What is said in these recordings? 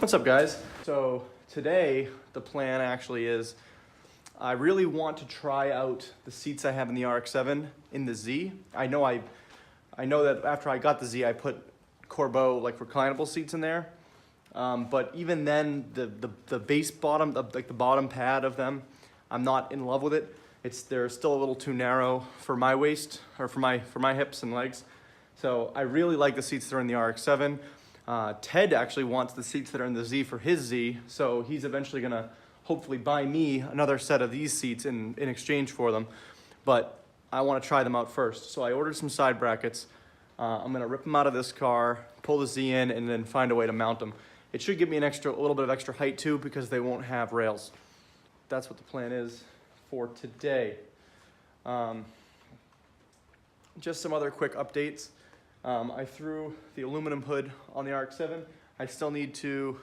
What's up, guys? So today the plan actually is I really want to try out the seats I have in the RX-7 in the Z. I know that after I got the Z, I put Corbeau like reclinable seats in there, but even then the base bottom, like the bottom pad of them, I'm not in love with it. They're still a little too narrow for my waist or for my hips and legs. So I really like the seats that are in the RX-7. Ted actually wants the seats that are in the Z for his Z, so he's eventually gonna hopefully buy me another set of these seats in exchange for them. But I wanna try them out first. So I ordered some side brackets. I'm gonna rip them out of this car, pull the Z in, and then find a way to mount them. It should give me a little bit of extra height too, because they won't have rails. That's what the plan is for today. Just some other quick updates. I threw the aluminum hood on the RX-7. I still need to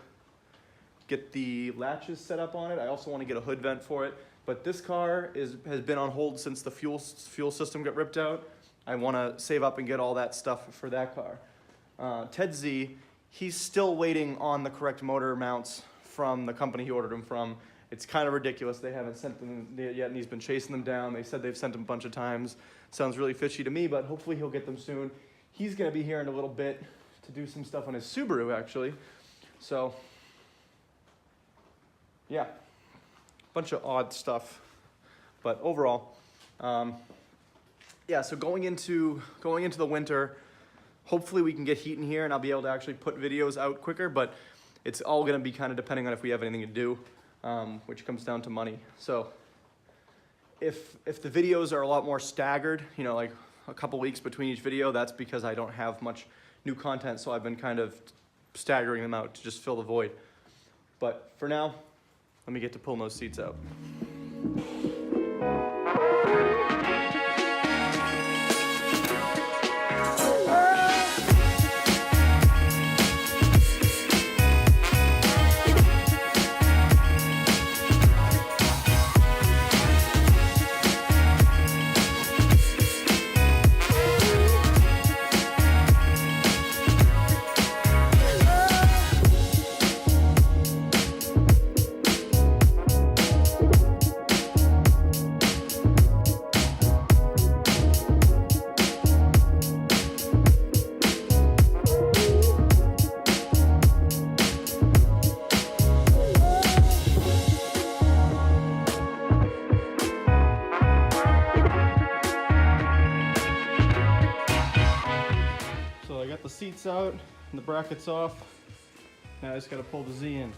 get the latches set up on it. I also want to get a hood vent for it. But this car has been on hold since the fuel system got ripped out. I want to save up and get all that stuff for that car. Ted Z, he's still waiting on the correct motor mounts from the company he ordered them from. It's kind of ridiculous. They haven't sent them yet, and he's been chasing them down. They said they've sent them a bunch of times. Sounds really fishy to me, but hopefully he'll get them soon. He's gonna be here in a little bit to do some stuff on his Subaru, actually. So, yeah, bunch of odd stuff. But overall, yeah, so going into the winter, hopefully we can get heat in here and I'll be able to actually put videos out quicker, but it's all gonna be kind of depending on if we have anything to do, which comes down to money. So if the videos are a lot more staggered, you know, like a couple weeks between each video, that's because I don't have much new content, so I've been kind of staggering them out to just fill the void. But for now, let me get to pulling those seats out. Seats out and the brackets off. Now I just gotta pull the Z in.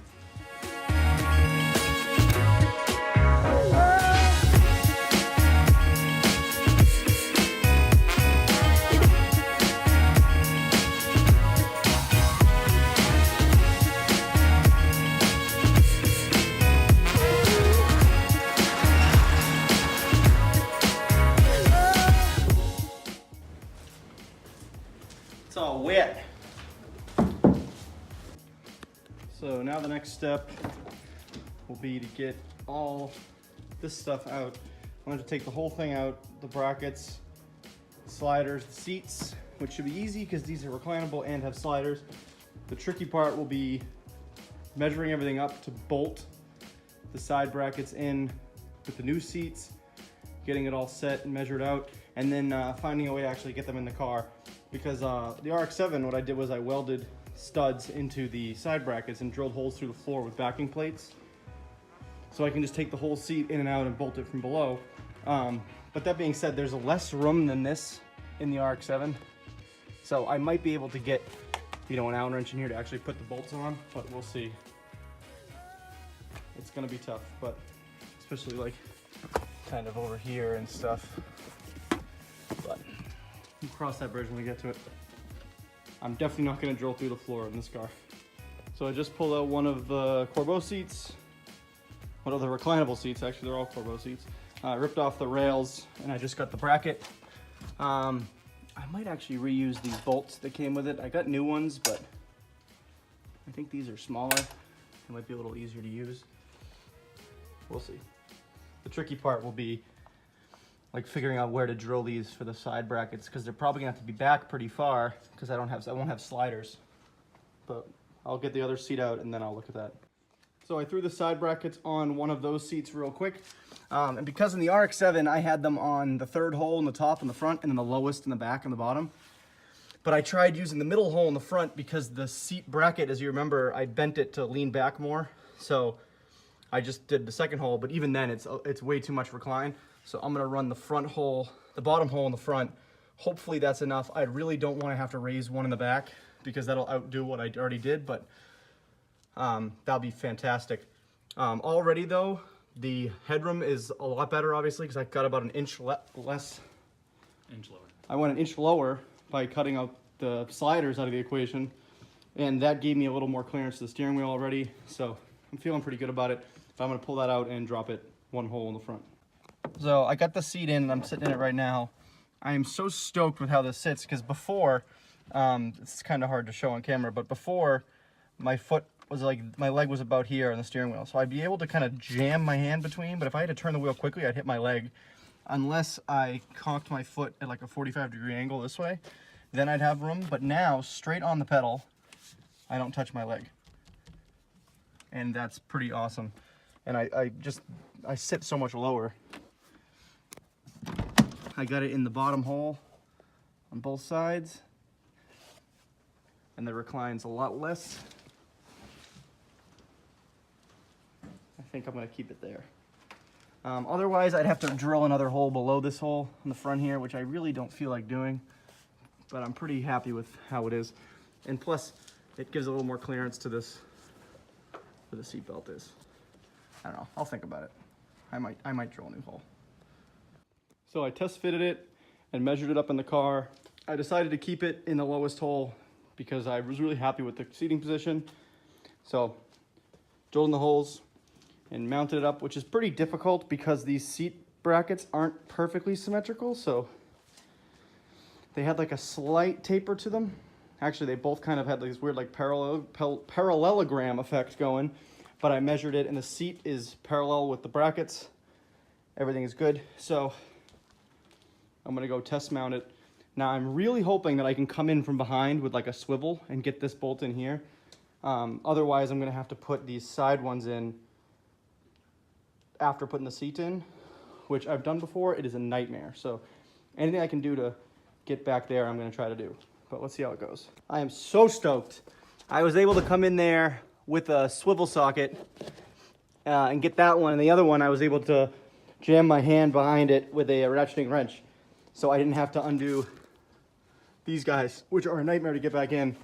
It's all wet. So now the next step will be to get all this stuff out. I'm going to take the whole thing out, the brackets, the sliders, the seats, which should be easy because these are reclinable and have sliders. The tricky part will be measuring everything up to bolt the side brackets in with the new seats, getting it all set and measured out, and then finding a way to actually get them in the car. Because the RX-7, what I did was I welded studs into the side brackets and drilled holes through the floor with backing plates. So I can just take the whole seat in and out and bolt it from below. But that being said, there's less room than this in the RX-7. So I might be able to get, you know, an Allen wrench in here to actually put the bolts on, but we'll see. It's gonna be tough, but especially like kind of over here and stuff. But we'll cross that bridge when we get to it. I'm definitely not gonna drill through the floor in this car. So I just pulled out one of the Corbeau seats, one of the reclinable seats, actually they're all Corbeau seats. I ripped off the rails and I just got the bracket. I might actually reuse these bolts that came with it. I got new ones, but I think these are smaller. They might be a little easier to use. We'll see. The tricky part will be like figuring out where to drill these for the side brackets, because they're probably gonna have to be back pretty far because I won't have sliders. But I'll get the other seat out and then I'll look at that. So I threw the side brackets on one of those seats real quick. And because in the RX-7, I had them on the third hole in the top and the front, and then the lowest in the back and the bottom. But I tried using the middle hole in the front because the seat bracket, as you remember, I bent it to lean back more. So I just did the second hole, but even then it's way too much recline. So I'm gonna run the front hole, the bottom hole in the front. Hopefully that's enough. I really don't wanna have to raise one in the back because that'll outdo what I already did, but that'll be fantastic. Already though, the headroom is a lot better, obviously, because I got about an inch less. Inch lower. I went an inch lower by cutting out the sliders out of the equation, and that gave me a little more clearance to the steering wheel already, so I'm feeling pretty good about it. So I'm gonna pull that out and drop it one hole in the front. So I got the seat in, and I'm sitting in it right now. I am so stoked with how this sits, because before, it's kind of hard to show on camera, but before, my foot was like, my leg was about here on the steering wheel. So I'd be able to kind of jam my hand between, but if I had to turn the wheel quickly, I'd hit my leg. Unless I cocked my foot at like a 45-degree angle this way, then I'd have room. But now, straight on the pedal, I don't touch my leg. And that's pretty awesome. And I sit so much lower. I got it in the bottom hole on both sides. And the recline's a lot less. I think I'm gonna keep it there. Otherwise, I'd have to drill another hole below this hole in the front here, which I really don't feel like doing, but I'm pretty happy with how it is. And plus, it gives a little more clearance to this, where the seat belt is. I don't know, I'll think about it. I might drill a new hole. So I test fitted it and measured it up in the car. I decided to keep it in the lowest hole because I was really happy with the seating position. So, drilled in the holes and mounted it up, which is pretty difficult because these seat brackets aren't perfectly symmetrical. So they had like a slight taper to them. Actually, they both kind of had like this weird like parallelogram effect going, but I measured it and the seat is parallel with the brackets. Everything is good. So I'm gonna go test mount it. Now I'm really hoping that I can come in from behind with like a swivel and get this bolt in here. Otherwise, I'm gonna have to put these side ones in after putting the seat in, which I've done before. It is a nightmare. So anything I can do to get back there, I'm gonna try to do. But let's see how it goes. I am so stoked. I was able to come in there with a swivel socket and get that one. And the other one, I was able to jam my hand behind it with a ratcheting wrench. So I didn't have to undo these guys, which are a nightmare to get back in.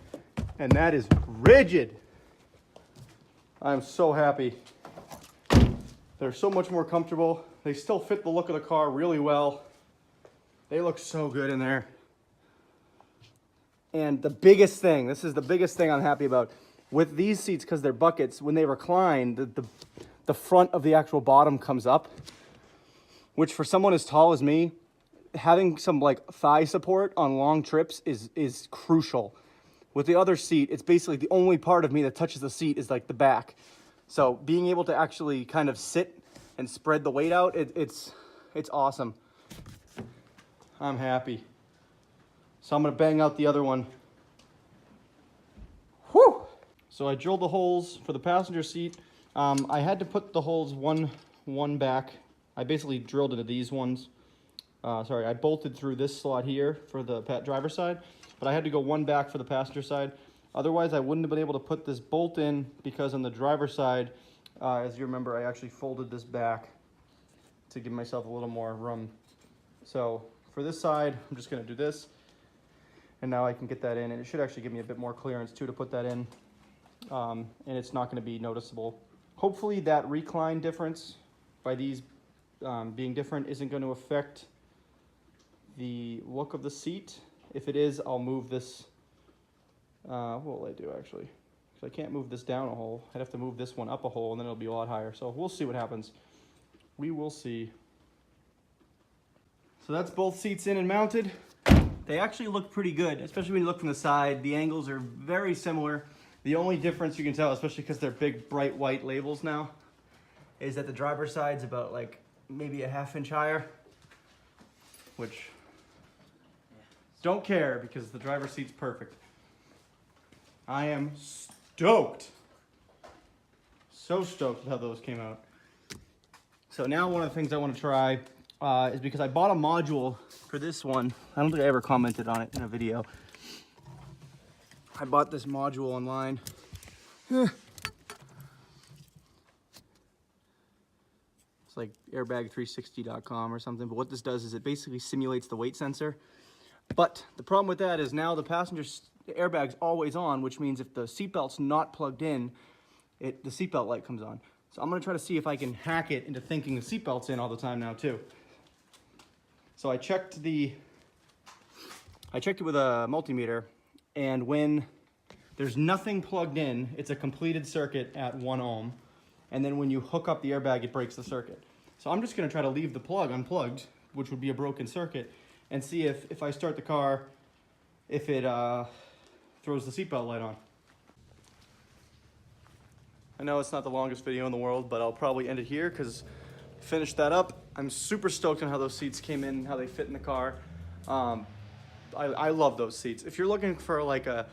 And that is rigid. I'm so happy. They're so much more comfortable. They still fit the look of the car really well. They look so good in there. And the biggest thing, this is the biggest thing I'm happy about, with these seats, because they're buckets, when they recline, the front of the actual bottom comes up, which for someone as tall as me, having some like thigh support on long trips is crucial. With the other seat, it's basically the only part of me that touches the seat is like the back. So being able to actually kind of sit and spread the weight out, it's awesome. I'm happy. So I'm gonna bang out the other one. Whew! So I drilled the holes for the passenger seat. I had to put the holes one back. I basically drilled into these ones. I bolted through this slot here for the driver's side, but I had to go one back for the passenger side. Otherwise, I wouldn't have been able to put this bolt in because on the driver's side, as you remember, I actually folded this back to give myself a little more room. So for this side, I'm just gonna do this, and now I can get that in, and it should actually give me a bit more clearance too to put that in, and it's not gonna be noticeable. Hopefully that recline difference by these being different isn't going to affect the look of the seat. If it is, I'll move this. What will I do actually? Because I can't move this down a hole. I'd have to move this one up a hole and then it'll be a lot higher. So we'll see what happens. We will see. So that's both seats in and mounted. They actually look pretty good, especially when you look from the side. The angles are very similar. The only difference you can tell, especially because they're big bright white labels now, is that the driver's side's about like maybe a ½ inch higher, which don't care because the driver's seat's perfect. I am stoked. So stoked with how those came out. So now one of the things I want to try is because I bought a module for this one. I don't think I ever commented on it in a video. I bought this module online. It's like airbag360.com or something, but what this does is it basically simulates the weight sensor. But the problem with that is now the passenger's airbag's always on, which means if the seatbelt's not plugged in, the seatbelt light comes on. So I'm gonna try to see if I can hack it into thinking the seatbelt's in all the time now too. So I checked it with a multimeter, and when there's nothing plugged in, it's a completed circuit at 1 ohm. And then when you hook up the airbag, it breaks the circuit. So I'm just gonna try to leave the plug unplugged, which would be a broken circuit, and see if I start the car, if it throws the seatbelt light on. I know it's not the longest video in the world, but I'll probably end it here because finished that up. I'm super stoked on how those seats came in, how they fit in the car. I love those seats. If you're looking for like a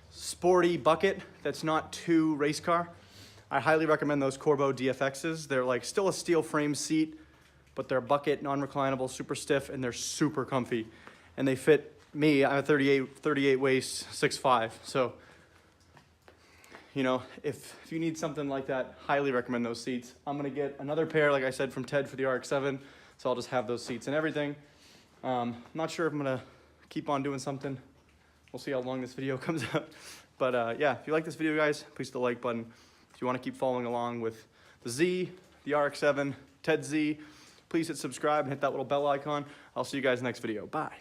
sporty bucket that's not too race car, I highly recommend those Corbeau DFXs. They're like still a steel frame seat, but they're bucket, non-reclinable, super stiff, and they're super comfy. And they fit me. I'm a 38 waist, 6'5". So, you know, if you need something like that, highly recommend those seats. I'm gonna get another pair, like I said, from Ted for the RX-7. So I'll just have those seats and everything. Not sure if I'm gonna keep on doing something. We'll see how long this video comes out. But yeah, if you like this video, guys, please hit the like button. If you wanna keep following along with the Z, the RX-7, Ted Z, please hit subscribe and hit that little bell icon. I'll see you guys next video. Bye.